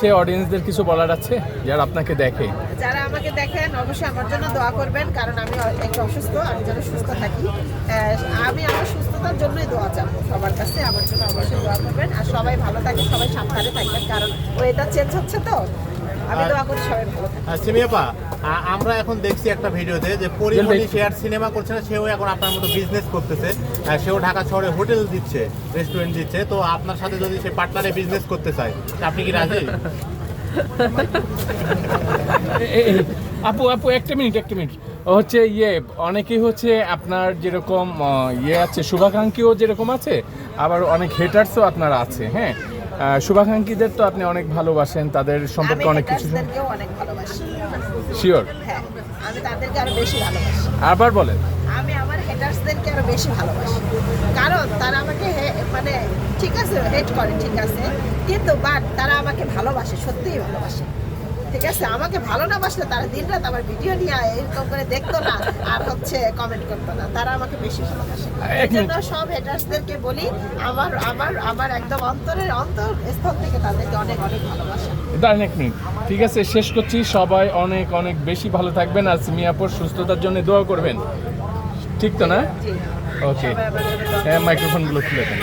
সে অডিয়েন্সদের কিছু বলার আছে যারা আপনাকে দেখে? যারা আমাকে দেখেন অবশ্যই আমার জন্য দোয়া করবেন, কারণ আমি একটু অসুস্থ, আমি যেন সুস্থ থাকি। আমি আমার সুস্থতার জন্যই দোয়া চাবো সবার কাছে, আমার জন্য অবশ্যই দোয়া করবেন। আর সবাই ভালো থাকবেন, সবাই সাবধানে থাকবেন, কারণ ওয়েদার চেঞ্জ হচ্ছে তো। আমি দোয়া করি সবাই ভালো থাকবেন। সিমিয়াপা, আমরা এখন দেখছি একটা ভিডিওতে যে পরিমণি সে আর সিনেমা করছে না, সেও এখন আপনার মতো বিজনেস করতেছে। সেও ঢাকা শহরে হোটেল দিচ্ছে, রেস্টুরেন্ট দিচ্ছে। তো আপনার সাথে যদি সে পার্টনারে বিজনেস করতে চায়, আপনি কি রাজি? আপু আপু একটা মিনিট হচ্ছে অনেকেই হচ্ছে আপনার যেরকম আছে শুভাকাঙ্ক্ষীও যেরকম আছে, আবার অনেক হেটার্সও আপনার আছে। হ্যাঁ, শুভাকাঙ্ক্ষীদের তো আপনি অনেক ভালোবাসেন, তাদের সম্পর্কে অনেক কিছু অনেক ভালোবাসি। শিওর? হ্যাঁ, আমি তাদেরকে আরো বেশি ভালোবাসি। আবার বলেন। আমি আমার হেটার্সদেরকে আরো বেশি ভালোবাসি, কারণ তারা আমাকে মানে ঠিক আছে হেট করে, ঠিক আছে, কিন্তু বাট তারা আমাকে ভালোবাসে, সত্যিই ভালোবাসে। ঠিক আছে, আমাকে ভালো না বাসলে তারা দিনরাত আমার ভিডিও নিয়ে এরকম করে দেখতো না, আর হচ্ছে কমেন্ট করতো না। তারা আমাকে বেশি ভালোবাসে। এই জন্য সব হেটার্সদেরকে বলি, আমার আমার আমার একদম অন্তরস্থল থেকে তাদেরকে অনেক অনেক ভালোবাসা। দাঁড়ান এক মিনিট, ঠিক আছে, শেষ করছি। সবাই অনেক অনেক বেশি ভালো থাকবেন আর সিমিয়াপুর সুস্থতার জন্য দোয়া করবেন, ঠিক তো না? জি, ওকে, সবাই আমার জন্য দোয়া হ্যাঁ, মাইক্রোফোনগুলো খুলে দেন।